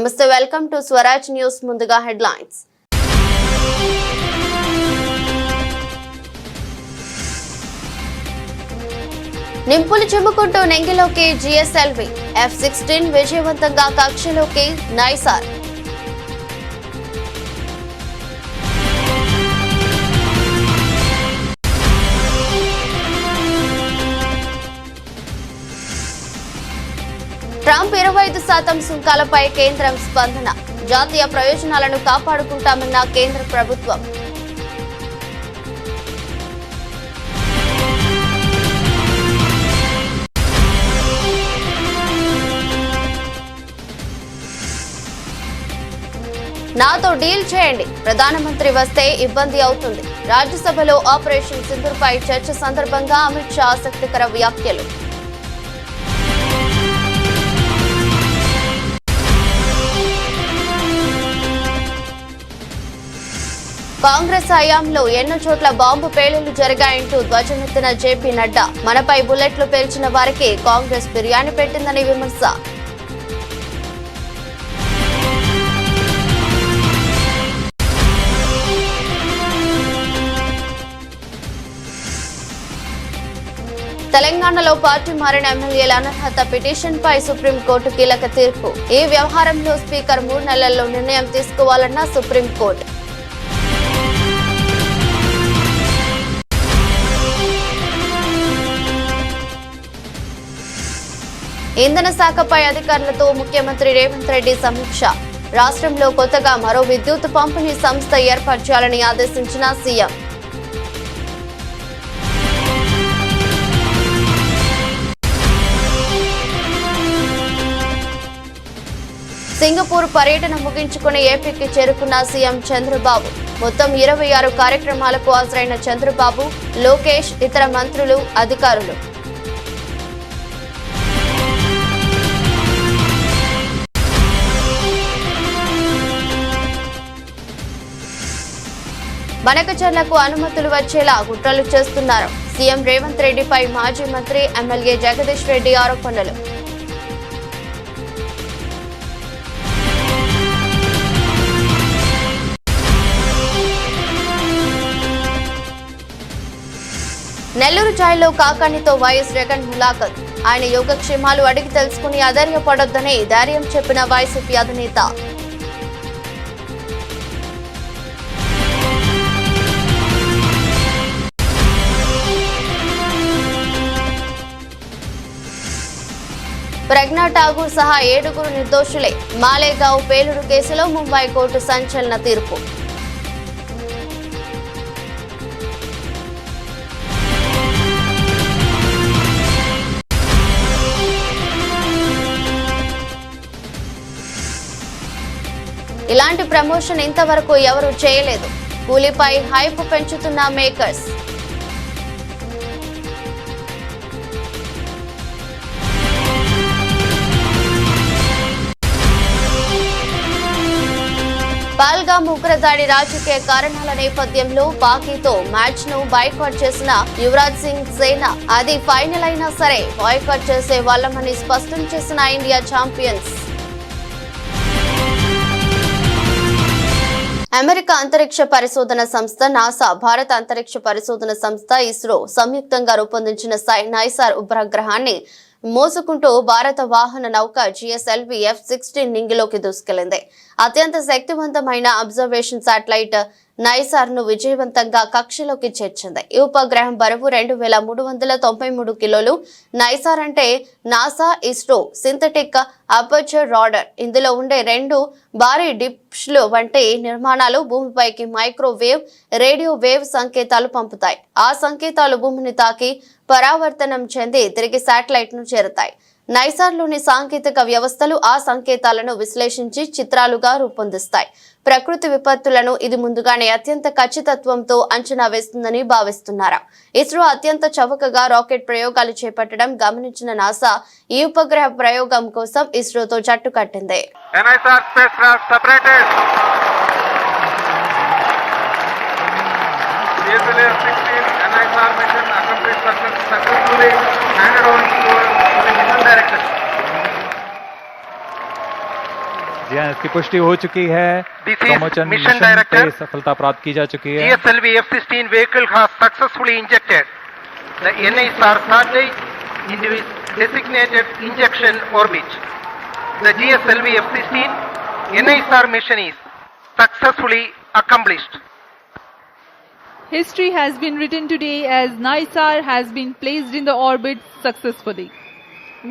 నమస్తే, welcome to Swaraj news. ముందుగా headlines. నింపులు చిమ్ముకుంటూ నెంగిలోకి GSLV F-16 విజయవంతంగా కక్షలోకి నైసార్. ట్రంప్ 25% సుంకాలపై కేంద్రం స్పందన. జాతీయ ప్రయోజనాలను కాపాడుకుంటామన్న కేంద్ర ప్రభుత్వం. నాతో డీల్ చేయండి, ప్రధానమంత్రి వస్తే ఇబ్బంది అవుతుంది. రాజ్యసభలో ఆపరేషన్ సింధూర్పై చర్చ సందర్భంగా అమిత్ షా ఆసక్తికర వ్యాఖ్యలు. కాంగ్రెస్ హయాంలో ఎన్నో చోట్ల బాంబు పేలుళ్లు జరిగాయంటూ ధ్వజమెత్తిన జేపీ నడ్డా. మనపై బుల్లెట్లు పేల్చిన వారికి కాంగ్రెస్ బిర్యానీ పెట్టిందని విమర్శ. తెలంగాణలో పార్టీ మారిన ఎమ్మెల్యేల అనర్హత పిటిషన్పై సుప్రీంకోర్టు కీలక తీర్పు. ఈ వ్యవహారంలో స్పీకర్ 3 నెలల్లో నిర్ణయం తీసుకోవాలన్న సుప్రీంకోర్టు. ఇంధన శాఖపై అధికారులతో ముఖ్యమంత్రి రేవంత్ రెడ్డి సమీక్ష. రాష్ట్రంలో కొత్తగా మరో విద్యుత్ పంపిణీ సంస్థ ఏర్పాటు చేయాలని ఆదేశించిన సీఎం. సింగపూర్ పర్యటన ముగించుకుని ఏపీకి చేరుకున్న సీఎం చంద్రబాబు. మొత్తం 26 కార్యక్రమాలకు హాజరైన చంద్రబాబు, లోకేష్, ఇతర మంత్రులు, అధికారులు. బనకచర్లకు అనుమతులు వచ్చేలా కుట్రలు చేస్తున్నారు. సీఎం రేవంత్ రెడ్డిపై మాజీ మంత్రి, ఎమ్మెల్యే జగదీష్ రెడ్డి ఆరోపణలు. నెల్లూరు జైల్లో కాకాణితో వైఎస్ జగన్ ములాఖత్. ఆయన యోగక్షేమాలు అడిగి తెలుసుకుని అధైర్యపడొద్దని ధైర్యం చెప్పిన వైసీపీ అధినేత. ప్రజ్ఞా ఠాగూర్ సహా 7 నిర్దోషులే. మాలేగావ్ పేలుడు కేసులో ముంబై కోర్టు సంచలన తీర్పు. ఇలాంటి ప్రమోషన్ ఇంతవరకు ఎవరూ చేయలేదు. కూలీపై హైప్ పెంచుతున్న మేకర్స్. పహల్గామ్ ఉగ్రదాడి రాజకీయ కారణాల నేపథ్యంలో పాకీతో మ్యాచ్ ను బాయ్కాట్ చేసిన యువరాజ్ సింగ్ సేన. అది ఫైనల్ అయినా సరే బాయ్కాట్ చేసే వాళ్ళమని స్పష్టం చేసిన ఇండియా ఛాంపియన్స్. అమెరికా అంతరిక్ష పరిశోధన సంస్థ నాసా, భారత అంతరిక్ష పరిశోధన సంస్థ ఇస్రో సంయుక్తంగా రూపొందించిన నైసార్ ఉపగ్రహాన్ని మోసుకుంటూ భారత వాహన నౌక జిఎస్ఎల్వి F-16 నింగిలోకి దూసుకెళ్లింది. అత్యంత శక్తివంతమైన అబ్జర్వేషన్ శాటిలైట్ నైసార్ ను విజయవంతంగా కక్షలోకి చేర్చింది. ఈ ఉపగ్రహం బరువు 2393 కిలోలు. నైసార్ అంటే NASA ISRO synthetic aperture radar. ఇందులో ఉండే 2 భారీ డిష్లు వంటి నిర్మాణాలు భూమిపైకి మైక్రోవేవ్, రేడియో వేవ్ సంకేతాలు పంపుతాయి. ఆ సంకేతాలు భూమిని తాకి పరావర్తనం చెంది తిరిగి శాటిలైట్ ను చేరుతాయి. నైసార్లోని సాంకేతిక వ్యవస్థలు ఆ సంకేతాలను విశ్లేషించి చిత్రాలుగా రూపొందిస్తాయి. ప్రకృతి విపత్తులను ఇది ముందుగానే అత్యంత ఖచ్చితత్వంతో అంచనా వేస్తుందని భావిస్తున్నారు. ఇస్రో అత్యంత చవకగా రాకెట్ ప్రయోగాలు చేపట్టడం గమనించిన నాసా ఈ ఉపగ్రహ ప్రయోగం కోసం ఇస్రోతో జట్టు కట్టింది. जी हाँ, इसकी पुष्टि हो चुकी है। प्रमोशन मिशन डायरेक्टर सफलता प्राप्त की जा चुकी है। GSLV F-16 vehicle has successfully injected the NISR satellite into its designated injection orbit. The GSLV F-16 NISR mission is successfully accomplished. History has been written today as NISR has been placed in the orbit successfully.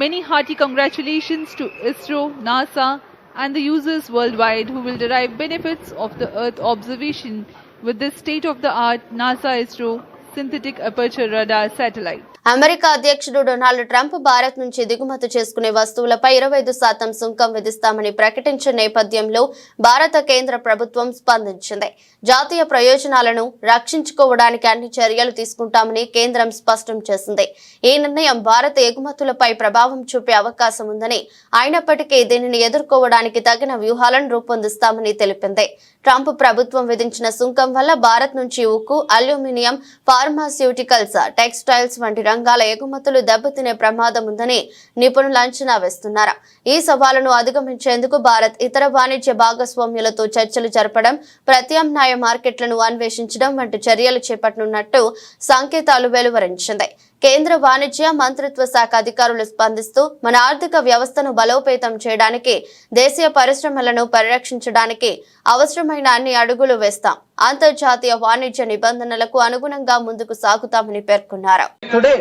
Many hearty congratulations to ISRO, NASA and the users worldwide who will derive benefits of the Earth observation with this state-of-the-art NASA-ISRO synthetic aperture radar satellite. America అధ్యక్షుడు Donald Trump Bharat నుంచి దిగుమతి చేసుకునే వస్తువులపై 25% సుంకం విధిస్తామని ప్రకటించిన నేపథ్యంలో భారత కేంద్ర ప్రభుత్వం స్పందించింది. జాతీయ ప్రయోజనాలను రక్షించుకోవడానికి అన్ని చర్యలు తీసుకుంటామని కేంద్రం స్పష్టం చేసింది. ఈ నిర్ణయం భారత ఎగుమతులపై ప్రభావం చూపే అవకాశం ఉందని, అయినప్పటికీ దీనిని ఎదుర్కోవడానికి తగిన వ్యూహాలను రూపొందిస్తామని తెలిపింది. ట్రంప్ ప్రభుత్వం విధించిన సుంకం వల్ల భారత్ నుంచి ఉక్కు, అల్యూమినియం, ఫార్మాస్యూటికల్స్, టెక్స్టైల్స్ వంటి రంగాల ఎగుమతులు దెబ్బతినే ప్రమాదం ఉందని నిపుణులు అంచనా వేస్తున్నారు. ఈ సవాలును అధిగమించేందుకు భారత్ ఇతర వాణిజ్య భాగస్వామ్యులతో చర్చలు జరపడం, ప్రత్యామ్నాయ మార్కెట్లను అన్వేషించడం వంటి చర్యలు చేపట్టనున్నట్టు సంకేతాలు వెలువరించింది. కేంద్ర వాణిజ్య మంత్రిత్వ శాఖ అధికారులు స్పందిస్తూ మన ఆర్థిక వ్యవస్థను బలోపేతం చేయడానికి, దేశీయ పరిశ్రమలను పరిరక్షించడానికి అవసరమైన అన్ని అడుగులు వేస్తాం, అంతర్జాతీయ వాణిజ్య నిబంధనలకు అనుగుణంగా ముందుకు సాగుతామని పేర్కొన్నారు. Today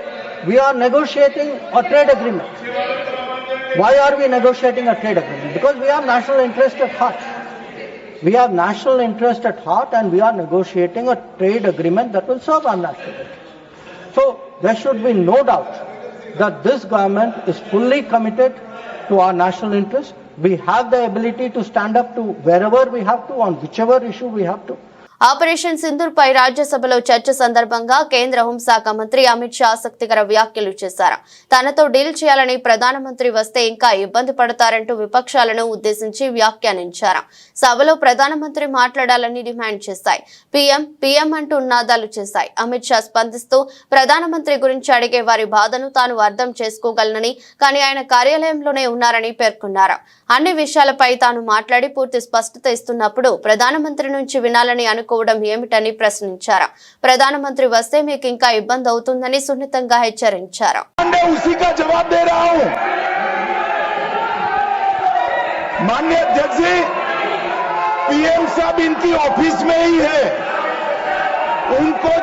we are negotiating a trade agreement. Why are we negotiating a trade agreement? Because we have national interest at heart. We have national interest at heart and we are negotiating a trade agreement that will serve our national interest. So there should be no doubt that this government is fully committed to our national interest. We have the ability to stand up to wherever we have to, on whichever issue we have to. Operation Sindoor పై రాజ్యసభలో చర్చ సందర్భంగా కేంద్ర హోంశాఖ మంత్రి అమిత్ షా ఆసక్తికర వ్యాఖ్యలు చేశారు. తనతో డీల్ చేయాలని ప్రధానమంత్రి వస్తే ఇంకా ఇబ్బంది పడతారంటూ విపక్షాలను ఉద్దేశించి వ్యాఖ్యానించారు. సభలో ప్రధానమంత్రి మాట్లాడాలని డిమాండ్ చేశాయి. పీఎం అంటూ నినాదాలు చేశాయి. అమిత్ షా స్పందిస్తూ ప్రధానమంత్రి గురించి అడిగే వారి బాధను తాను అర్థం చేసుకోగలనని, కానీ ఆయన కార్యాలయంలోనే ఉన్నారని పేర్కొన్నారు. అన్ని విషయాలపై తాను మాట్లాడి పూర్తి స్పష్టత ఇస్తున్నప్పుడు ప్రధానమంత్రి నుంచి వినాలని అనుకోవడం ఏమిటని ప్రశ్నించారు. ప్రధానమంత్రి వస్తే మీకు ఇంకా ఇబ్బంది అవుతుందని సున్నితంగా హెచ్చరించారు. माननीय अध्यक्ष जी, पीएम साहब इनकी ऑफिस में ही है, उनको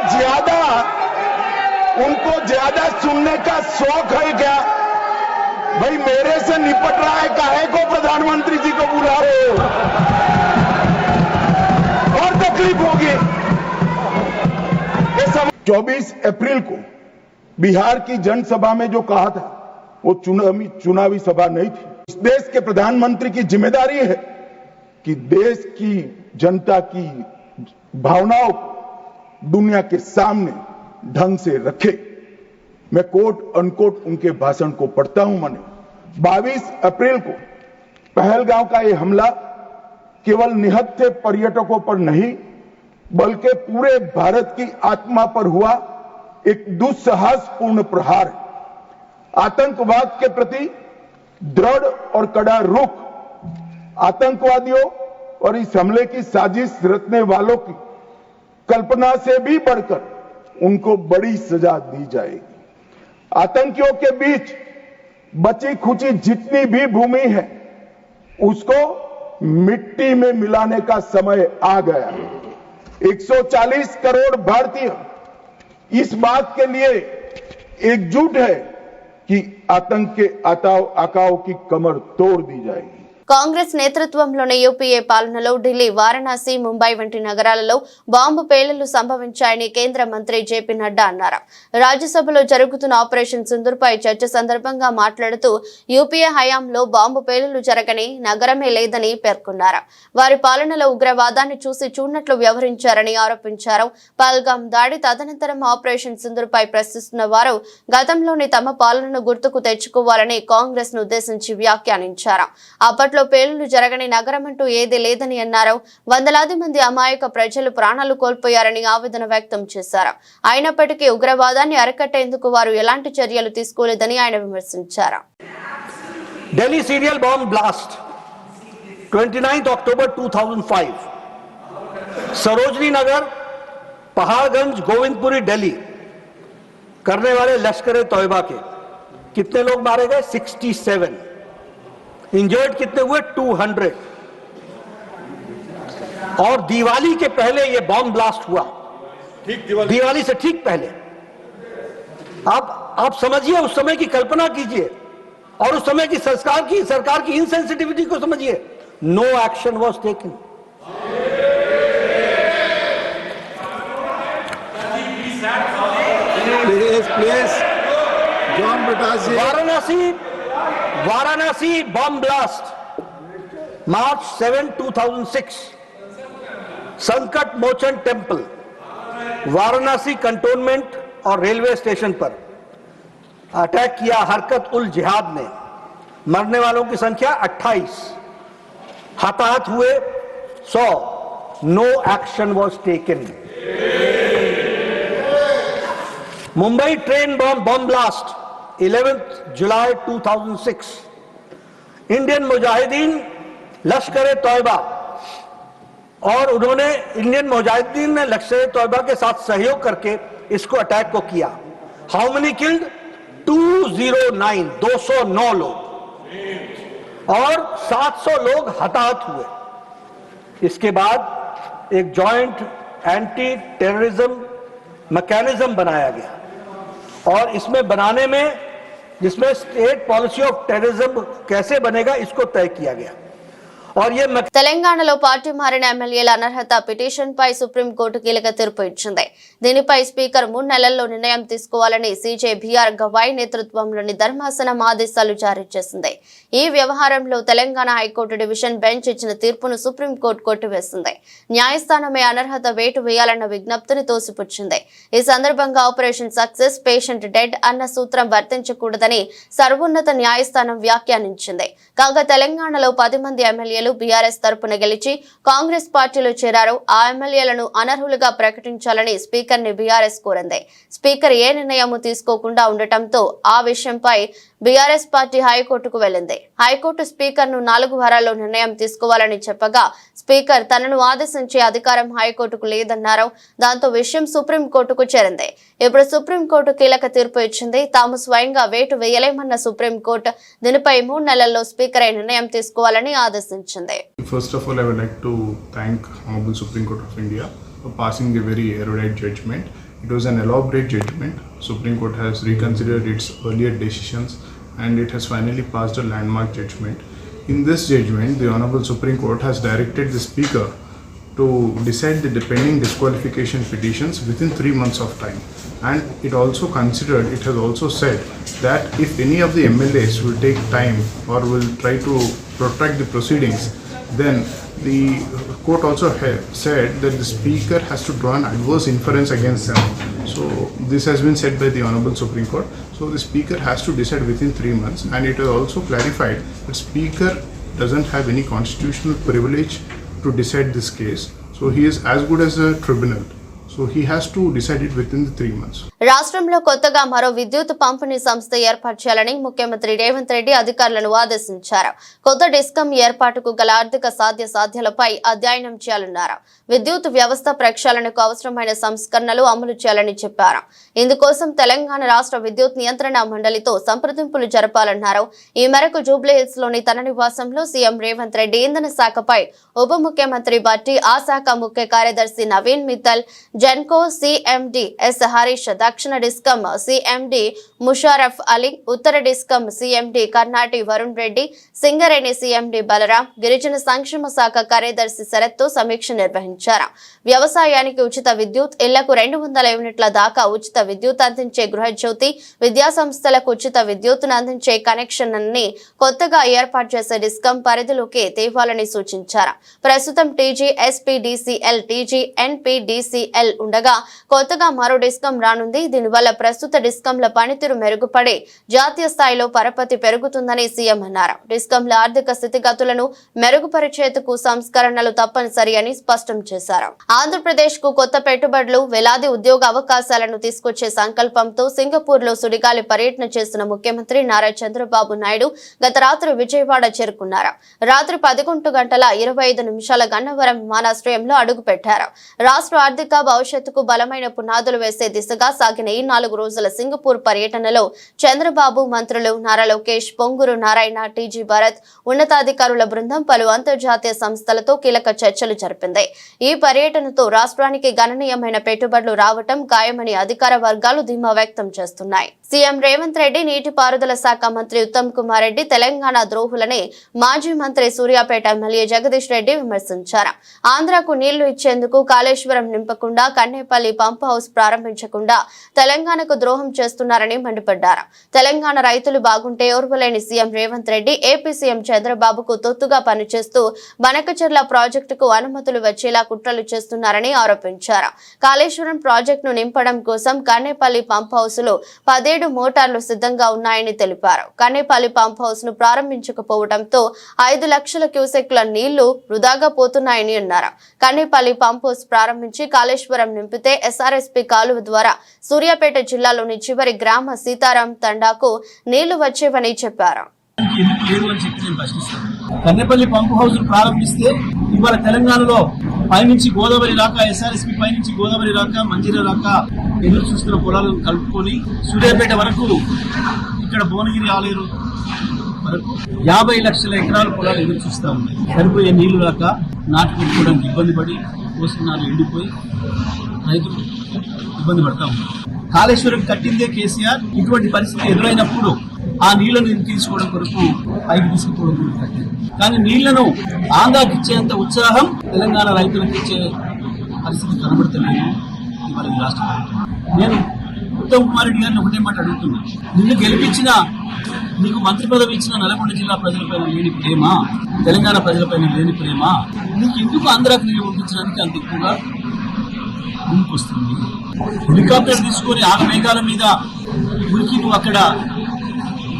ज्यादा सुनने का शौक है क्या? भाई मेरे से निपट रहा है, काहे को प्रधानमंत्री जी को बुला रहे हो? और तकलीफ होगी। 24 अप्रैल को बिहार की जनसभा में जो कहा था वो चुनावी सभा नहीं थी। इस देश के प्रधानमंत्री की जिम्मेदारी है कि देश की जनता की भावनाओं दुनिया के सामने ढंग से रखे। मैं कोट अनकोट उनके भाषण को पढ़ता हूं। मैंने 22 अप्रैल को पहलगांव का ये हमला केवल निहत्थे पर्यटकों पर नहीं बल्कि पूरे भारत की आत्मा पर हुआ एक दुस्साहसपूर्ण प्रहार है। आतंकवाद के प्रति दृढ़ और कड़ा रुख, आतंकवादियों और इस हमले की साजिश रचने वालों की कल्पना से भी बढ़कर उनको बड़ी सजा दी जाएगी। आतंकियों के बीच बची खुची जितनी भी भूमि है उसको मिट्टी में मिलाने का समय आ गया। 140 करोड़ भारतीय इस बात के लिए एकजुट है कि आतंक के आकाओं की कमर तोड़ दी जाएगी। కాంగ్రెస్ నేతృత్వంలోని యూపీఏ పాలనలో ఢిల్లీ, వారణాసి, ముంబై వంటి నగరాలలో బాంబు పేలుళ్లు సంభవించాయని కేంద్ర మంత్రి జేపీ నడ్డా అన్నారు. రాజ్యసభలో జరుగుతున్న ఆపరేషన్ సింధూర్ పై చర్చ సందర్భంగా మాట్లాడుతూ యూపీఏ హయాంలో బాంబు పేలుళ్లు జరగని నగరమే లేదని పేర్కొన్నారు. వారి పాలనలో ఉగ్రవాదాన్ని చూసి చూడనట్లు వ్యవహరించారని ఆరోపించారు. పహల్గాం దాడి తదనంతరం ఆపరేషన్ సింధూర్ పై ప్రశ్నిస్తున్న వారు గతంలోని తమ పాలనను గుర్తుకు తెచ్చుకోవాలని కాంగ్రెస్ ను ఉద్దేశించి వ్యాఖ్యానించారు. అప్పట్లో పేలుళ్లు జరగని నగరం అంటూ ఏదీ లేదని అన్నారు. వందలాది మంది అమాయక ప్రజలు ప్రాణాలు కోల్పోయారని ఆవేదన వ్యక్తం చేశారు. అయినప్పటికీ ఉగ్రవాదాన్ని అరికట్టేందుకు వారు ఎలాంటి చర్యలు తీసుకోలేదని ఆయన విమర్శించారు. ఢిల్లీ సీరియల్ బాంబ్ బ్లాస్ట్ 29 अक्टूबर 2005 सरोजनी नगर, पहाड़गंज, गोविंदपुरी, दिल्ली करने वाले लश्कर-ए-तौयबा के कितने लोग मारे गए? 67। इंजर्ड कितने हुए? 200। और दिवाली के पहले ये बॉम्ब ब्लास्ट हुआ, ठीक दिवाली से ठीक पहले। आप समझिए, उस समय की कल्पना कीजिए और उस समय की सरकार की इनसेंसिटिविटी को समझिए। No action was taken. Varanasi bomb blast March 7, 2006, Sankat Mochan temple, Varanasi cantonment और रेलवे स्टेशन पर अटैक किया हरकत उल जिहाद ने। मरने वालों की संख्या 28, हताहत हुए 100। No action was taken. Mumbai train bomb blast 11 जुलाई 2006, इंडियन मुजाहिदीन लश्कर-ए-तौयबा और उन्होंने इंडियन मुजाहिदीन ने लश्कर-ए-तौयबा के साथ सहयोग करके इसको अटैक को किया। How many killed? 209, 209 लोग और 700 लोग हताहत हुए। इसके बाद एक जॉइंट एंटी टेररिज्म मैकेनिज्म बनाया गया और इसमें बनाने में, जिसमें स्टेट पॉलिसी ऑफ टेररिज्म कैसे बनेगा इसको तय किया गया। और ये తెలంగాణలో పార్టీ మారిన ఎమ్మెల్యేల అనర్హత పిటిషన్ పై సుప్రీంకోర్టు కీలక తీర్పు ఇచ్చింది. దీనిపై స్పీకర్ 3 నెలల్లో నిర్ణయం తీసుకోవాలని సీజే బిఆర్ గవాయ్ నేతృత్వంలోని ధర్మాసనం ఆదేశాలు జారీ చేసింది. ఈ వ్యవహారంలో తెలంగాణ హైకోర్టు డివిజన్ బెంచ్ ఇచ్చిన తీర్పును సుప్రీంకోర్టు కొట్టివేసింది. న్యాయస్థానమే అనర్హత వేటు వేయాలన్న విజ్ఞప్తిని తోసిపుచ్చింది. ఈ సందర్భంగా ఆపరేషన్ సక్సెస్, పేషెంట్ డెడ్ అన్న సూత్రం వర్తించకూడదని సర్వోన్నత న్యాయస్థానం వ్యాఖ్యానించింది. కాగా తెలంగాణలో 10 మంది ఎమ్మెల్యేలు బీఆర్ఎస్ తరపున గెలిచి కాంగ్రెస్ పార్టీలో చేరారు. ఆ ఎమ్మెల్యేలను అనర్హులుగా ప్రకటించాలని స్పీకర్ ని బీఆర్ఎస్ కోరింది. స్పీకర్ ఏ నిర్ణయం తీసుకోకుండా ఉండటంతో ఆ విషయంపై బీఆర్ఎస్ పార్టీ హైకోర్టుకు వెళ్లింది. హైకోర్టు స్పీకర్ ను 4 వారాల్లో నిర్ణయం తీసుకోవాలని చెప్పగా స్పీకర్ తనను ఆదేశించే అధికారం హైకోర్టుకు లేదన్నారు. దాంతో విషయం సుప్రీంకోర్టుకు చేరింది. ఇప్పుడు సుప్రీంకోర్టు కీలక తీర్పు ఇచ్చింది. తాము స్వయంగా వేటు వేయలేమన్న సుప్రీంకోర్టు దీనిపై 3 నెలల్లో స్పీకర్ నిర్ణయం తీసుకోవాలని ఆదేశించింది. First of all, I would like to thank Honorable Supreme Court of India for passing a very erudite judgment. It was an elaborate judgment. Supreme Court has reconsidered its earlier decisions and it has finally passed a landmark judgment. In this judgment, the Honorable Supreme Court has directed the Speaker to decide the pending disqualification petitions within 3 months of time. And it has also said that if any of the MLAs will take time or will try to protract the proceedings, then the court also said that the Speaker has to draw an adverse inference against them. So this has been said by the Honorable Supreme Court. So the Speaker has to decide within 3 months, and it has also clarified that Speaker doesn't have any constitutional privilege to decide this case. So he is as good as a tribunal. So he has to decide it within the 3 months. రాష్ట్రంలో కొత్తగా మరో విద్యుత్ పంపిణీ సంస్థ ఏర్పాటు చేయాలని ముఖ్యమంత్రి రేవంత్ రెడ్డి అధికారులను ఆదేశించారు. కొత్త డిస్కం ఏర్పాటుకు గల ఆర్థిక సాధ్యాసాధ్యాలపై అధ్యయనం చేయాలన్నారు. విద్యుత్ వ్యవస్థ ప్రక్షాళనకు అవసరమైన సంస్కరణలు అమలు చేయాలని చెప్పారు. ఇందుకోసం తెలంగాణ రాష్ట్ర విద్యుత్ నియంత్రణ మండలితో సంప్రదింపులు జరపాలన్నారు. ఈ మేరకు జూబ్లీహిల్స్ లోని తన నివాసంలో సీఎం రేవంత్ రెడ్డి ఇంధన శాఖపై ఉప ముఖ్యమంత్రి భట్టి, ఆ శాఖ ముఖ్య కార్యదర్శి నవీన్ మిత్తల్, జెన్కో సిఎండి ఎస్ హరీష్, దక్షిణ డిస్కమ్ సిఎండి ముషారఫ్ అలీ, ఉత్తర డిస్కమ్ సిఎండి కర్నాటి వరుణ్ రెడ్డి, సింగరేణి సిఎండి బలరాం, గిరిజన సంక్షేమ శాఖ కార్యదర్శి శరత్తో సమీక్ష నిర్వహించారు. వ్యవసాయానికి ఉచిత విద్యుత్, ఇళ్లకు 200 యూనిట్ల దాకా ఉచిత విద్యుత్ అందించే గృహజ్యోతి, విద్యా సంస్థలకు ఉచిత విద్యుత్తును అందించే కనెక్షన్ అన్ని కొత్తగా ఏర్పాటు చేసే డిస్కమ్ పరిధిలోకి తేవాలని సూచించారు. ప్రస్తుతం టీజీ ఎస్పీడీసీఎల్, టీజీ ఎన్పీడీసీఎల్ ఉండగా కొత్తగా మరో డిస్కమ్ రానుంది. చేసింది. దీనివల్ల ప్రస్తుత డిస్కంల పనితీరు మెరుగుపడి జాతీయ స్థాయిలో పరపతి పెరుగుతుందని సీఎం అన్నారు. డిస్కంల ఆర్థిక స్థితిగతులను మెరుగుపరిచేందుకు సంస్కరణలు తప్పనిసరి అని స్పష్టం చేశారు. ఆంధ్రప్రదేశ్ కు కొత్త పెట్టుబడులు, వేలాది ఉద్యోగ అవకాశాలను తీసుకొచ్చే సంకల్పంతో సింగపూర్ లో సుడిగాలి పర్యటన చేస్తున్న ముఖ్యమంత్రి నారా చంద్రబాబు నాయుడు గత రాత్రి విజయవాడ చేరుకున్నారు. రాత్రి 11:25 గన్నవరం విమానాశ్రయంలో అడుగుపెట్టారు. రాష్ట్ర ఆర్థిక భవిష్యత్తుకు బలమైన పునాదులు వేసే దిశగా సాగిన ఈ 4 రోజుల సింగపూర్ పర్యటనలో చంద్రబాబు, మంత్రులు నారా లోకేష్, పొంగూరు నారాయణ, టీజీ భరత్, ఉన్నతాధికారుల బృందం పలు అంతర్జాతీయ సంస్థలతో కీలక చర్చలు జరిపింది. ఈ పర్యటనతో రాష్ట్రానికి గణనీయమైన పెట్టుబడులు రావటం ఖాయమని అధికార వర్గాలు ధీమా వ్యక్తం చేస్తున్నాయి. సీఎం రేవంత్ రెడ్డి, నీటిపారుదల శాఖ మంత్రి ఉత్తమ్ కుమార్ రెడ్డి తెలంగాణ ద్రోహులని మాజీ మంత్రి సూర్యాపేట ఎమ్మెల్యే జగదీష్ రెడ్డి విమర్శించారు. ఆంధ్రకు నీళ్లు ఇచ్చేందుకు కాళేశ్వరం నింపకుండా, కన్నేపల్లి పంప్ హౌస్ ప్రారంభించకుండా తెలంగాణకు ద్రోహం చేస్తున్నారని మండిపడ్డారు. తెలంగాణ రైతులు బాగుంటే ఓర్వలేని CM Revanth Reddy AP CM చంద్రబాబుకు తొత్తుగా పనిచేస్తూ బనకచెర్ల ప్రాజెక్టుకు అనుమతులు వచ్చేలా కుట్రలు చేస్తున్నారని ఆరోపించారు. కాళేశ్వరం ప్రాజెక్టును నింపడం కోసం కన్నేపల్లి పంప్ హౌస్ లో 17 మోటార్లు సిద్ధంగా ఉన్నాయని తెలిపారు. కన్నేపల్లి పంప్ హౌస్ ను ప్రారంభించకపోవడంతో 5 లక్షల క్యూసెక్ల నీళ్లు వృధాగా పోతున్నాయని అన్నారు. కన్నేపల్లి పంప్ హౌస్ ప్రారంభించి కాళేశ్వరం నింపితే ఎస్ఆర్ఎస్పీ కాలువ ద్వారా సూర్యాపేట జిల్లాలోని చివరి గ్రామ సీతారాం తండాకు నీళ్లు వచ్చేవని చెప్పారు. కన్నెపల్లి పంప్ హౌస్ ప్రారంభిస్తే ఇవాళ తెలంగాణలో పైనుంచి గోదావరి రాక, ఎస్ఆర్ఎస్పీ పైనుంచి గోదావరి రాక, మంజీరా రాక ఎదురు చూస్తున్న పొలాలను కలుపుకొని సూర్యాపేట వరకు, ఇక్కడ భువనగిరి ఆలేరు వరకు 50 లక్షల ఎకరాల పొలాలు ఎదురు చూస్తా ఉన్నాయి. సరిపోయే నీళ్లు రాక నాటు పెట్టుకోవడానికి ఇబ్బంది పడి పోస్తున్నాలు ఎండిపోయి రైతులు ఇబ్బంది పడతా ఉన్నారు. కాళేశ్వరం కట్టిందే కేసీఆర్. ఇటువంటి పరిస్థితి ఎదురైనప్పుడు ఆ నీళ్లను తీసుకోవడం కొరకు పైకి తీసుకుపోవడం కొరకు కట్టింది. కానీ నీళ్లను ఆంధ్రాకి ఇచ్చేంత ఉత్సాహం తెలంగాణ రైతులకు ఇచ్చే పరిస్థితి కనబడతలేదు ఇవాళ ఈ రాష్ట్ర ప్రభుత్వం. నేను ఉత్తమ్ కుమార్ రెడ్డి గారిని ఒకటే మాట అడుగుతున్నా, నిన్ను గెలిపించిన, నీకు మంత్రి పదవి ఇచ్చిన నల్గొండ జిల్లా ప్రజలపైన లేని ప్రేమ, తెలంగాణ ప్రజలపైన లేని ప్రేమ, నీకు ఎందుకు ఆంధ్రాకి నీళ్లు పంపించడానికి అంత ఎక్కువగా ముందుకు వస్తుంది? హెలికాప్టర్ తీసుకొని ఆగ మేఘాల మీద ఉరికి నువ్వు అక్కడ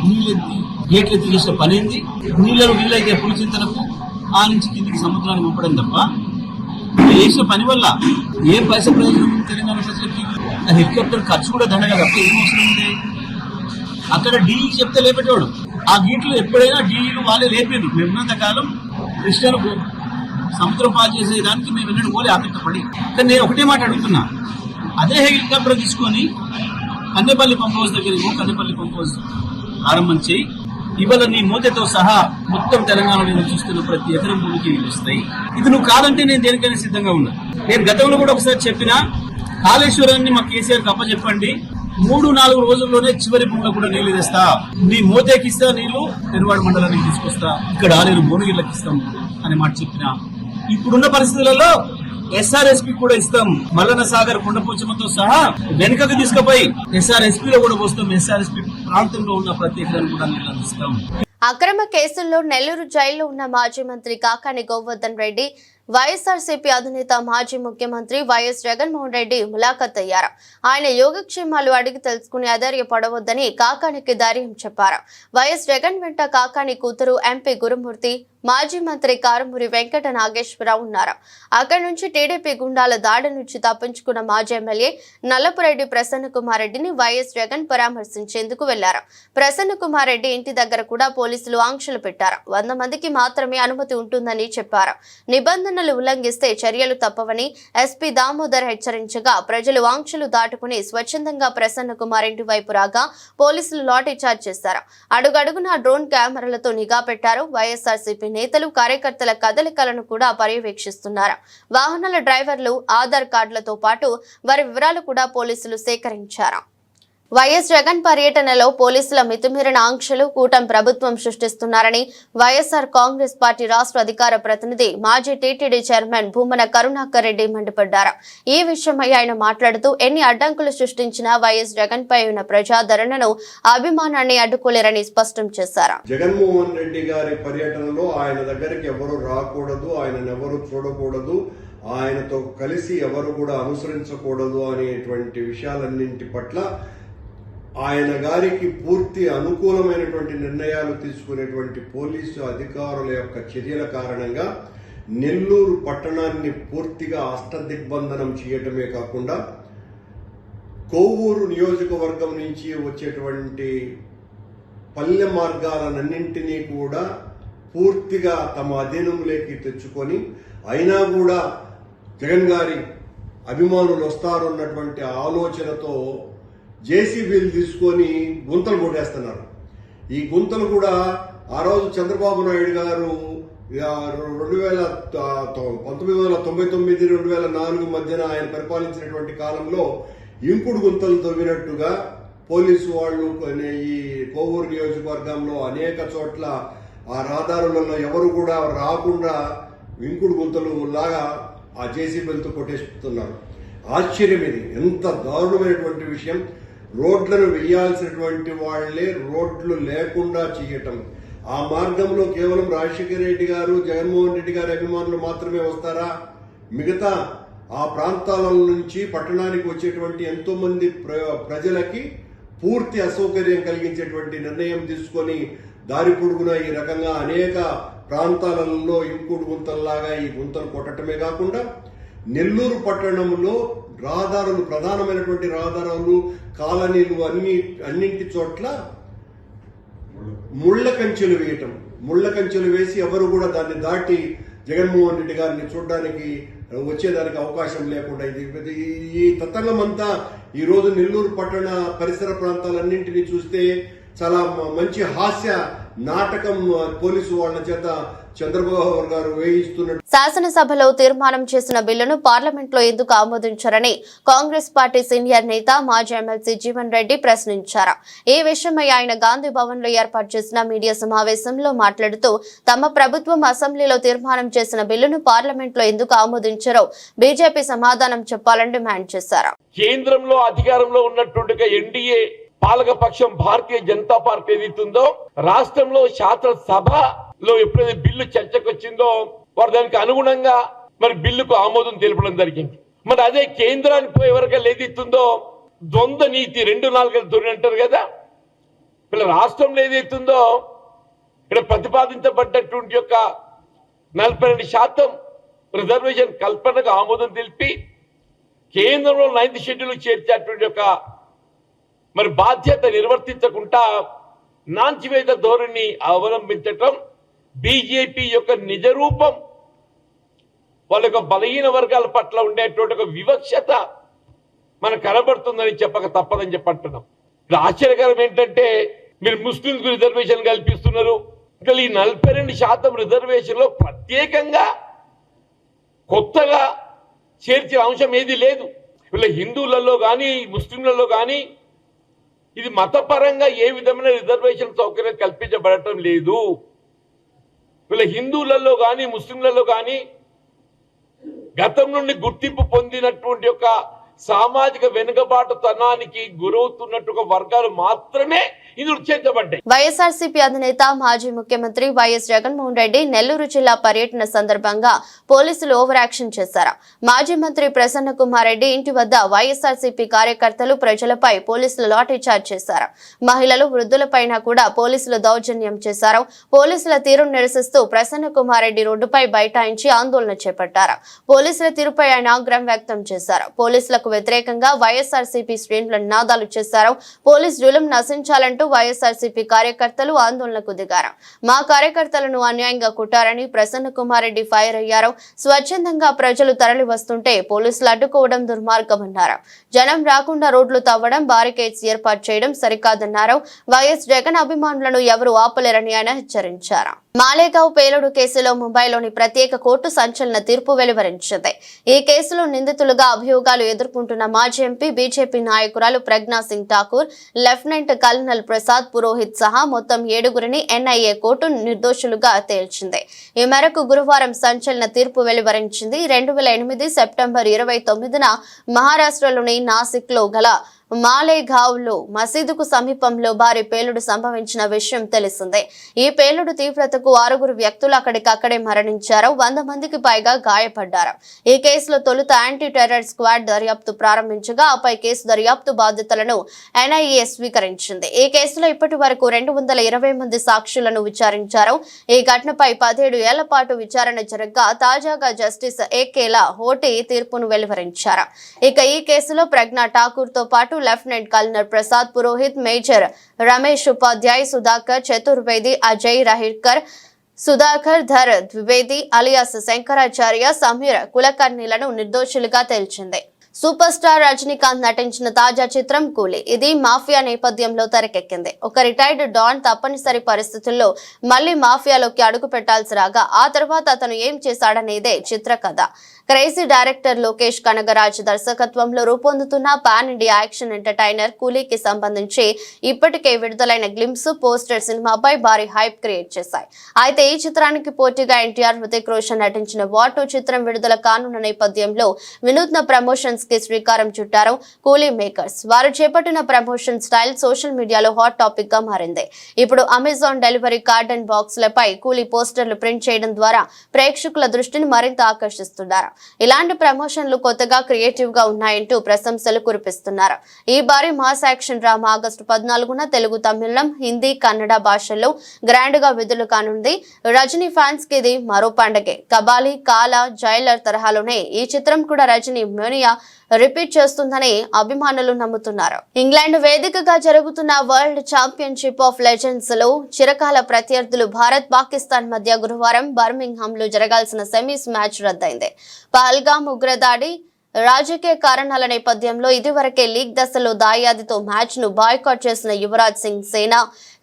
నీళ్ళెత్తి గేట్లు ఎత్తి చేసిన పనేంది? నీళ్లను వీలైతే పులిచింతలకు ఆ నుంచి కిందికి సముద్రాన్ని పంపడం తప్ప చేసిన పని వల్ల ఏం పైసా ప్రయోజనం తెలంగాణ ప్రజలకి? ఆ హెలికాప్టర్ ఖర్చు కూడా దండగా తప్ప ఏం అవసరం ఉంది? అక్కడ డీఈకి చెప్తే లేపేటోడు. ఆ గీట్లు ఎప్పుడైనా డీఈలు వాళ్ళే లేపేది. మేమున్నంత కాలం కృష్ణను సముద్రం పాలు చేసేదానికి మేము ఎన్నడూ పోలే ఆతృతపడి. కానీ నేను ఒకటే మాట అడుగుతున్నా, అదే హెలికాప్టర్ తీసుకొని కన్నెపల్లి పంప్ హౌస్ దగ్గరికి, కన్నెపల్లి పంప్ హౌస్ ప్రారంభం చేయి. ఇవాళ నీ మూతతో సహా మొత్తం తెలంగాణలో చూస్తున్న ప్రతి ఎకరం భూమికి నీళ్ళు వస్తాయి. ఇది నువ్వు కాదంటే నేను దేనికైనా సిద్ధంగా ఉన్నా. నేను గతంలో కూడా ఒకసారి చెప్పినా, కాళేశ్వరాన్ని మా కేసీఆర్కి అప్పచెప్పండి, 3-4 రోజుల్లోనే చివరి భూమిలో కూడా నీళ్లు తెస్తా. నీ మోతేకిస్తా నీళ్లు, పెనువాడ మండలానికి తీసుకొస్తా, ఇక్కడ ఆలేరు భువనగిరికి ఇస్తాం అనే మాట చెప్పినా. ఇప్పుడున్న పరిస్థితులలో ఎస్ఆర్ఎస్పీ కూడా ఇస్తాం. మల్లన్న సాగర్, కొండపోచమ్మతో సహా వెనుకకు తీసుకుపోయి ఎస్ఆర్ఎస్పీలో కూడా పోస్తాం. ఎస్ఆర్ఎస్పీ ప్రాంతంలో ఉన్న ప్రతి ఎకరాన్ని కూడా నీళ్ళు అందిస్తాం. అక్రమ కేసుల్లో నెల్లూరు జైల్లో ఉన్న మాజీ మంత్రి కాకాని గోవర్ధన్ రెడ్డి, వైఎస్ఆర్సీపీ అధినేత మాజీ ముఖ్యమంత్రి వైఎస్ జగన్మోహన్ రెడ్డి ములాఖత్ అయ్యారు. ఆయన యోగక్షేమాలు అడిగి తెలుసుకుని అధైర్యపడవద్దని కాకానికి ధైర్యం చెప్పారు. వైఎస్ జగన్ వెంట కాకాని కూతురు ఎంపీ గురుమూర్తి, మాజీ మంత్రి కారుమూరి వెంకట నాగేశ్వరరావు ఉన్నారు. అక్కడి నుంచి టీడీపీ గుండాల దాడి నుంచి తప్పించుకున్న మాజీ ఎమ్మెల్యే నల్లపురెడ్డి ప్రసన్న కుమార్ రెడ్డిని వైఎస్ జగన్ పరామర్శించేందుకు వెళ్లారు. ప్రసన్న కుమార్ రెడ్డి ఇంటి దగ్గర కూడా పోలీసులు ఆంక్షలు పెట్టారు. 100 మందికి మాత్రమే అనుమతి ఉంటుందని చెప్పారు. నిబంధనలు ఉల్లంఘిస్తే చర్యలు తప్పవని ఎస్పీ దామోదర్ హెచ్చరించగా, ప్రజలు ఆంక్షలు దాటుకుని స్వచ్ఛందంగా ప్రసన్న కుమార్ ఇంటి వైపు రాగా పోలీసులు లాఠీ చార్జ్ చేశారు. అడుగడుగునా డ్రోన్ కెమెరాలతో నిఘా పెట్టారు. వైఎస్ఆర్సీపీ నేతలు, కార్యకర్తల కదలికలను కూడా పర్యవేక్షిస్తున్నారు. వాహనాల డ్రైవర్లు ఆధార్ కార్డులతో పాటు వారి వివరాలు కూడా పోలీసులు సేకరించారు. వైఎస్ జగన్ పర్యటనలో పోలీసుల మితిమీరిన ఆంక్షలు కూటమి ప్రభుత్వం సృష్టిస్తున్నారని వైఎస్ఆర్ కాంగ్రెస్ పార్టీ రాష్ట్ర అధికార ప్రతినిధి, మాజీ టీటీడీ చైర్మన్ భూమన కరుణాకర్ రెడ్డి మండిపడ్డారు. ఈ విషయమై ఆయన మాట్లాడుతూ, ఎన్ని అడ్డంకులు సృష్టించినా వైఎస్ జగన్ పై ఉన్న ప్రజాదరణను, అభిమానాన్ని అడ్డుకోలేరని స్పష్టం చేశారు. జగన్మోహన్ రెడ్డి గారి పర్యటనలో ఆయన దగ్గరికి ఎవరు రాకూడదు, ఆయన ఎవరు చూడకూడదు, ఆయనతో కలిసి ఎవరు కూడా అనుసరించకూడదు అనేటువంటి విషయాలన్నింటి పట్ల ఆయన గారికి పూర్తి అనుకూలమైనటువంటి నిర్ణయాలు తీసుకునేటువంటి పోలీసు అధికారుల యొక్క చర్యల కారణంగా నెల్లూరు పట్టణాన్ని పూర్తిగా అష్టదిగ్బంధనం చేయటమే కాకుండా కొవ్వూరు నియోజకవర్గం నుంచి వచ్చేటువంటి పల్లె మార్గాలన్నింటినీ కూడా పూర్తిగా తమ అధీనంలోకి తెచ్చుకొని అయినా కూడా జగన్ గారి అభిమానులు వస్తారు అన్నటువంటి ఆలోచనతో జేసీబీలు తీసుకొని గుంతలు కొట్టేస్తున్నారు. ఈ గుంతలు కూడా ఆ రోజు చంద్రబాబు నాయుడు గారు 1999-2004 మధ్యన ఆయన పరిపాలించినటువంటి కాలంలో ఇంకుడు గుంతలు తవ్వినట్టుగా పోలీసు వాళ్ళు ఈ కొవ్వూరు నియోజకవర్గంలో అనేక చోట్ల ఆ రహదారులలో ఎవరు కూడా రాకుండా ఇంకుడు గుంతలు లాగా ఆ జేసీబీలతో కొట్టేస్తున్నారు. ఆశ్చర్యం ఇది, ఎంత దారుణమైనటువంటి విషయం. రోడ్లను వేయాల్సినటువంటి వాళ్లే రోడ్లు లేకుండా చేయటం. ఆ మార్గంలో కేవలం రాజశేఖర రెడ్డి గారు, జగన్మోహన్ రెడ్డి గారి అభిమానులు మాత్రమే వస్తారా? మిగతా ఆ ప్రాంతాల నుంచి పట్టణానికి వచ్చేటువంటి ఎంతో మంది ప్రజలకి పూర్తి అసౌకర్యం కలిగించేటువంటి నిర్ణయం తీసుకొని దారి పొడుగున ఈ రకంగా అనేక ప్రాంతాలలో ఇంకుడు గుంతల్లాగా ఈ గుంతలు కొట్టడమే కాకుండా నెల్లూరు పట్టణంలో రహదారులు, ప్రధానమైనటువంటి రహదారులు, కాలనీలు అన్నింటి చోట్ల ముళ్ల కంచెలు వేయటం. ముళ్ల కంచెలు వేసి ఎవరు కూడా దాన్ని దాటి జగన్మోహన్ రెడ్డి గారిని చూడడానికి వచ్చేదానికి అవకాశం లేకుండా ఈ తతంగం అంతా ఈ రోజు నెల్లూరు పట్టణ పరిసర ప్రాంతాలన్నింటినీ చూస్తే చాలా మంచి హాస్య నాటకం పోలీసు వాళ్ళ చేత చంద్రబాబు గారు వేయిస్తున్నట్టు. శాసనసభలో తీర్మానం చేసిన బిల్లును పార్లమెంట్ లో ఎందుకు ఆమోదించారని కాంగ్రెస్ పార్టీ సీనియర్ నేత మాజీ ఎమ్మెల్సీ జీవన్ రెడ్డి ప్రశ్నించారు. ఈ విషయమై ఆయన గాంధీ భవన్ లో ఏర్పాటు చేసిన మీడియా సమావేశంలో మాట్లాడుతూ తమ ప్రభుత్వం అసెంబ్లీలో తీర్మానం చేసిన బిల్లును పార్లమెంట్ లో ఎందుకు ఆమోదించారో బీజేపీ సమాధానం చెప్పాలని డిమాండ్ చేశారు. కేంద్రంలో అధికారంలో ఉన్నటువంటి ఎన్డీఏ పాలకపక్షం భారతీయ జనతా పార్టీ ఏదైతుందో రాష్ట్రంలో శాసనసభలో ఎప్పుడైతే బిల్లు చర్చకు వచ్చిందో వారు దానికి అనుగుణంగా మరి బిల్లుకు ఆమోదం తెలపడం జరిగింది. మరి అదే కేంద్రానికి పోయే వరకు ఏదైతుందో ద్వంద్వ నీతి 2-4 ధోరణి అంటారు కదా. వీళ్ళ రాష్ట్రంలో ఏదైతుందో ఇక్కడ ప్రతిపాదించబడ్డటువంటి యొక్క 42% రిజర్వేషన్ కల్పనకు ఆమోదం తెలిపి కేంద్రంలో 9th షెడ్యూల్ చేర్చేటువంటి యొక్క మరి బాధ్యత నిర్వర్తించకుండా నాంచివేత ధోరణి అవలంబించటం బీజేపీ యొక్క నిజ రూపం. వాళ్ళ యొక్క బలహీన వర్గాల పట్ల ఉండేటువంటి ఒక వివక్షత మనకు కనబడుతుందని చెప్పక తప్పదని చెప్పంటున్నాం. ఆశ్చర్యకరం ఏంటంటే మీరు ముస్లింలకు రిజర్వేషన్ కల్పిస్తున్నారు. ఇంకా ఈ 42% రిజర్వేషన్ లో ప్రత్యేకంగా కొత్తగా చేర్చిన అంశం ఏది లేదు. వీళ్ళ హిందువులలో కానీ ముస్లింలలో కానీ ఇది మతపరంగా ఏ విధమైన రిజర్వేషన్ సౌకర్యం కల్పించబడటం లేదు. వీళ్ళ హిందువులలో కానీ ముస్లింలలో కానీ గతం నుండి గుర్తింపు పొందినటువంటి యొక్క సామాజిక వెనుకబాటుతనానికి గురవుతున్నట్టు వర్గాలు మాత్రమే ఇది చేర్చబడ్డాయి. వైఎస్ఆర్సీపీ అధినేత మాజీ ముఖ్యమంత్రి వైఎస్ జగన్మోహన్ రెడ్డి నెల్లూరు జిల్లా పర్యటన సందర్భంగా పోలీసులు ఓవర్ యాక్షన్ చేశారు. మాజీ మంత్రి ప్రసన్న కుమార్ రెడ్డి ఇంటి వద్ద వైఎస్ఆర్సీపీ కార్యకర్తలు ప్రజలపై పోలీసులు లాఠీ చార్జ్ చేశారు. మహిళలు, వృద్ధులపైన కూడా పోలీసులు దౌర్జన్యం చేశారు. పోలీసుల తీరును నిరసిస్తూ ప్రసన్న కుమార్ రెడ్డి రోడ్డుపై బైఠాయించి ఆందోళన చేపట్టారు. పోలీసుల తీరుపై ఆయన ఆగ్రహం వ్యక్తం చేశారు. పోలీసులకు వ్యతిరేకంగా వైఎస్ఆర్సీపీ శ్రేణుల నినాదాలు చేశారు. పోలీస్ జులుం నశించాలంటూ వైఎస్ఆర్సీపీ కార్యకర్తలు ఆందోళనకు దిగారు. మా కార్యకర్తలను అన్యాయంగా కొట్టారని ప్రసన్న కుమార్ రెడ్డి ఫైర్ అయ్యారు. స్వచ్ఛందంగా ప్రజలు తరలి వస్తుంటే పోలీసులు అడ్డుకోవడం దుర్మార్గమన్నారు. జనం రాకుండా రోడ్లు తవ్వడం, బారికేడ్స్ ఏర్పాటు చేయడం సరికాదన్నారు. వైఎస్ జగన్ అభిమానులను ఎవరూ ఆపలేరని ఆయన హెచ్చరించారు. మాలేగావ్ పేలుడు కేసులో ముంబైలోని ప్రత్యేక కోర్టు సంచలన తీర్పు వెలువరించింది. ఈ కేసులో నిందితులుగా అభియోగాలు ఎదుర్కొంటున్న మాజీ ఎంపీ, బీజేపీ నాయకురాలు ప్రజ్ఞా సింగ్ ఠాకూర్, లెఫ్టినెంట్ కల్నల్ ప్రసాద్ పురోహిత్ సహా మొత్తం 7గురిని ఎన్ఐఏ కోర్టు నిర్దోషులుగా తేల్చింది. ఈ మేరకు గురువారం సంచలన తీర్పు వెలువరించింది. 2008 సెప్టెంబర్ 29న మహారాష్ట్రలోని నాసిక్ లో గల మాలేగావ్లో మసీదుకు సమీపంలో భారీ పేలుడు సంభవించిన విషయం తెలిసిందే. ఈ పేలుడు తీవ్రతకు 6 వ్యక్తులు అక్కడికక్కడే మరణించారు. 100 మందికి పైగా గాయపడ్డారు. ఈ కేసులో తొలుత యాంటీ టెర్రర్ స్క్వాడ్ దర్యాప్తు ప్రారంభించగా ఆపై కేసు దర్యాప్తు బాధ్యతలను NIA స్వీకరించింది. ఈ కేసులో ఇప్పటి వరకు 220 మంది సాక్షులను విచారించారు. ఈ ఘటనపై 17 ఏళ్ల పాటు విచారణ జరగగా తాజాగా జస్టిస్ ఏకేలా హోటీ తీర్పును వెలువరించారు. ఇక ఈ కేసులో ప్రజ్ఞా ఠాకూర్ తో పాటు lieutenant colonel Prasad Purohit, major Ramesh Upadhyay, Sudhakar Chaturvedi, Ajay Rahirkar, Sudhakar Dhar Dwivedi alias Shankaracharya, Sameer కులకర్ణిలను నిర్దోషులుగా తేల్చింది. సూపర్ స్టార్ రజనీకాంత్ నటించిన తాజా చిత్రం కూలీ. ఇది మాఫియా నేపథ్యంలో తెరకెక్కింది. ఒక రిటైర్డ్ డాన్ తప్పనిసరి పరిస్థితుల్లో మళ్లీ మాఫియాలోకి అడుగు పెట్టాల్సి రాగా ఆ తర్వాత అతను ఏం చేశాడనేదే చిత్ర కథ. క్రేజీ డైరెక్టర్ లోకేష్ కనగరాజ్ దర్శకత్వంలో రూపొందుతున్న పాన్ ఇండియా యాక్షన్ ఎంటర్టైనర్ కూలీకి సంబంధించి ఇప్పటికే విడుదలైన గ్లింప్స్, పోస్టర్ సినిమాపై భారీ హైప్ క్రియేట్ చేశాయి. అయితే ఈ చిత్రానికి పోటీగా ఎన్టీఆర్, హృతిక్ రోషన్ నటించిన వార్ 2 చిత్రం విడుదల కానున్న నేపథ్యంలో వినూత్న ప్రమోషన్స్ కి శ్రీకారం చుట్టారు కూలీ మేకర్స్. వారు చేపట్టిన ప్రమోషన్ స్టైల్ సోషల్ మీడియాలో హాట్ టాపిక్ గా మారింది. ఇప్పుడు అమెజాన్ డెలివరీ కార్డ్ అండ్ బాక్స్లపై కూలీ పోస్టర్లు ప్రింట్ చేయడం ద్వారా ప్రేక్షకుల దృష్టిని మరింత ఆకర్షిస్తున్నారు. ఇలాంటి ప్రమోషన్లు కొత్తగా క్రియేటివ్ గా ఉన్నాయంటూ ప్రశంసలు కురిపిస్తున్నారు. ఈ బారి మాస్ యాక్షన్ డ్రామా ఆగస్టు 14న తెలుగు, తమిళం, హిందీ, కన్నడ భాషల్లో గ్రాండ్ గా విడుదల కానుంది. రజనీ ఫ్యాన్స్ కి ఇది మరో పండగే. కబాలి, కాలా, జైలర్ తరహాలోనే ఈ చిత్రం కూడా రజనీ మేనియా రిపీట్ చేస్తుందని అభిమానులు నమ్ముతున్నారు. ఇంగ్లాండ్ వేదికగా జరుగుతున్న వరల్డ్ ఛాంపియన్షిప్ ఆఫ్ లెజెండ్స్ లో చిరకాల ప్రత్యర్థులు భారత్, పాకిస్తాన్ మధ్య గురువారం బర్మింగ్హామ్ లో జరగాల్సిన సెమీస్ మ్యాచ్ రద్దయింది. పహల్గామ్ ఉగ్రదాడి, రాజకీయ కారణాల నేపథ్యంలో ఇదివరకే లీగ్ దశలో దాయాదితో మ్యాచ్ ను బాయ్కాట్ చేసిన యువరాజ్ సింగ్ సేన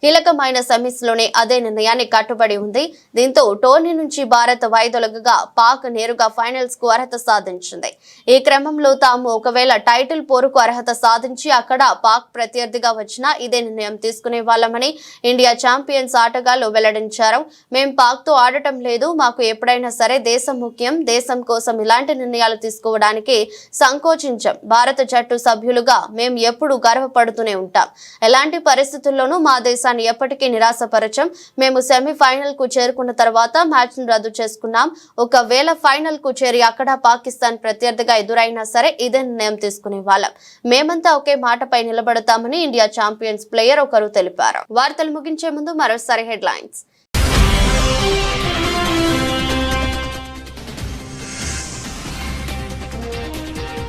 కీలకమైన సెమీస్ లోనే అదే నిర్ణయాన్ని కట్టుబడి ఉంది. దీంతో టోర్నీ నుంచి భారత్ వైదొలగగా పాక్ నేరుగా ఫైనల్స్ కు అర్హత సాధించింది. ఈ క్రమంలో తాము ఒకవేళ టైటిల్ పోరుకు అర్హత సాధించి అక్కడ పాక్ ప్రత్యర్థిగా వచ్చినా ఇదే నిర్ణయం తీసుకునే వాళ్ళమని ఇండియా ఛాంపియన్స్ ఆటగాళ్లు వెల్లడించారు. మేం పాక్ తో ఆడటం లేదు. మాకు ఎప్పుడైనా సరే దేశం ముఖ్యం. దేశం కోసం ఇలాంటి నిర్ణయాలు తీసుకోవడానికి సంకోచించాం. భారత జట్టు సభ్యులుగా మేం ఎప్పుడూ గర్వపడుతూనే ఉంటాం. ఎలాంటి పరిస్థితుల్లోనూ మా దేశాన్ని ఎప్పటికీ నిరాశపరచం. మేము సెమీఫైనల్ కు చేరుకున్న తర్వాత మ్యాచ్ ను రద్దు చేసుకున్నాం. ఒకవేళ ఫైనల్ కు చేరి అక్కడ పాకిస్తాన్ ప్రత్యర్థిగా ఎదురైనా సరే ఇదే నిర్ణయం తీసుకునే వాళ్ళం. మేమంతా ఒకే మాటపై నిలబడతామని ఇండియా ఛాంపియన్స్ ప్లేయర్ ఒకరు తెలిపారు. వార్తలు ముగించే ముందు మరోసారి హెడ్లైన్స్.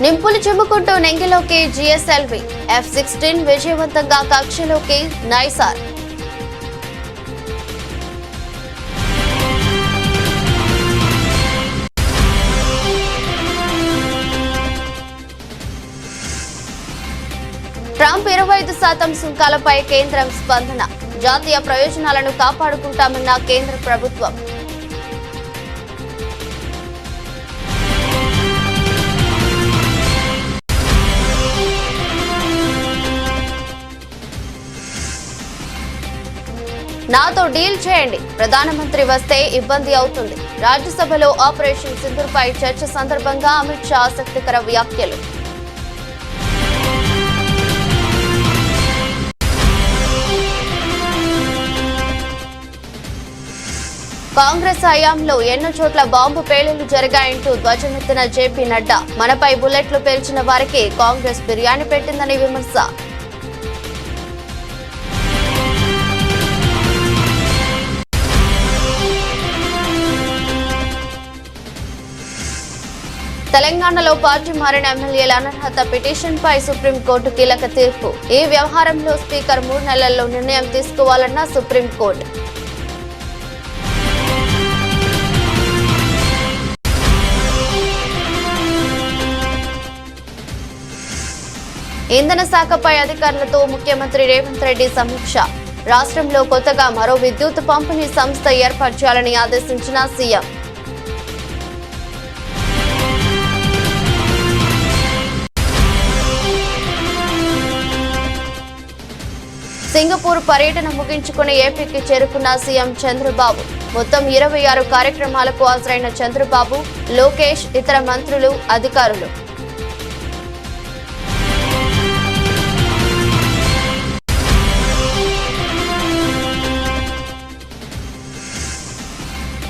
నింపులు చిమ్ముకుంటూ నెంగిలోకి GSLV, F-16 విజయవంతంగా కక్షలోకి నైసార్. ట్రంప్ 25% సుంకాలపై కేంద్రం స్పందన. జాతీయ ప్రయోజనాలను కాపాడుకుంటామన్న కేంద్ర ప్రభుత్వం. నాతో డీల్ చేయండి, ప్రధానమంత్రి వస్తే ఇబ్బంది అవుతుంది. రాజ్యసభలో ఆపరేషన్ సింధూర్పై చర్చ సందర్భంగా అమిత్ షా ఆసక్తికర వ్యాఖ్యలు. కాంగ్రెస్ హయాంలో ఎన్నో చోట్ల బాంబు పేలుళ్లు జరిగాయంటూ ధ్వజమెత్తిన జేపీ నడ్డా. మనపై బుల్లెట్లు పేల్చిన వారికి కాంగ్రెస్ బిర్యానీ పెట్టిందని విమర్శ. తెలంగాణలో పార్టీ మారిన ఎమ్మెల్యేల అనర్హత పిటిషన్పై సుప్రీంకోర్టు కీలక తీర్పు. ఈ వ్యవహారంలో స్పీకర్ 3 నెలల్లో నిర్ణయం తీసుకోవాలన్న సుప్రీంకోర్టు. ఇంధన శాఖపై అధికారులతో ముఖ్యమంత్రి రేవంత్ రెడ్డి సమీక్ష. రాష్ట్రంలో కొత్తగా మరో విద్యుత్ పంపిణీ సంస్థ ఏర్పాటు చేయాలని ఆదేశించిన సీఎం. సింగపూర్ పర్యటన ముగించుకుని ఏపీకి చేరుకున్న సీఎం చంద్రబాబు. మొత్తం 26 కార్యక్రమాలకు హాజరైన చంద్రబాబు, లోకేష్, ఇతర మంత్రులు, అధికారులు.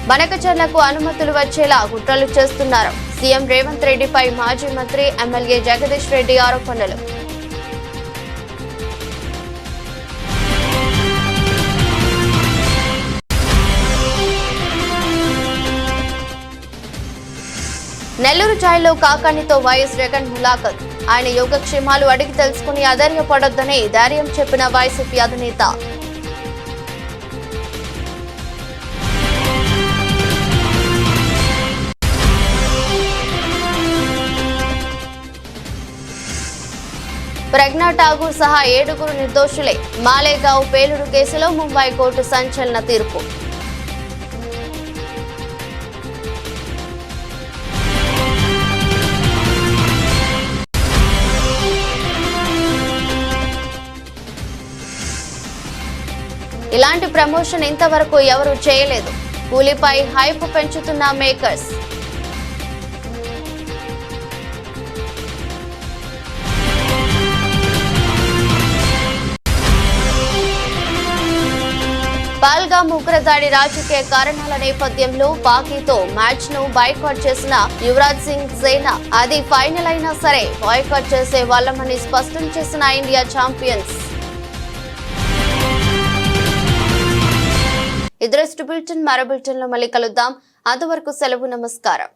బనకచర్లకు అనుమతులు వచ్చేలా కుట్రలు చేస్తున్నారు. సీఎం రేవంత్ రెడ్డిపై మాజీ మంత్రి ఎమ్మెల్యే జగదీష్ రెడ్డి ఆరోపణలు. నెల్లూరు జైల్లో కాకాణితో వైఎస్ జగన్ ములాఖత్. ఆయన యోగక్షేమాలు అడిగి తెలుసుకుని అధైర్యపడొద్దని ధైర్యం చెప్పిన వైసీపీ అధినేత. ప్రజ్ఞా ఠాగూర్ సహా 7 నిర్దోషులే. మాలేగావ్ పేలుడు కేసులో ముంబై కోర్టు సంచలన తీర్పు. ఇలాంటి ప్రమోషన్ ఇంతవరకు ఎవరూ చేయలేదు. కూలీపై హైప్ పెంచుతున్న మేకర్స్. పహల్గామ్ ఉగ్రదాడి రాజకీయ కారణాల నేపథ్యంలో పాకీతో మ్యాచ్ ను బాయ్కాట్ చేసిన యువరాజ్ సింగ్ సేన అది ఫైనల్ అయినా సరే బాయ్కాట్ చేసే వాళ్ళమని స్పష్టం చేసిన ఇండియా ఛాంపియన్స్. ఇదరస్ట్ బులెటిన్ మరో బులెటిన్ లో మళ్ళీ కలుద్దాం. అంతవరకు సెలవు, నమస్కారం.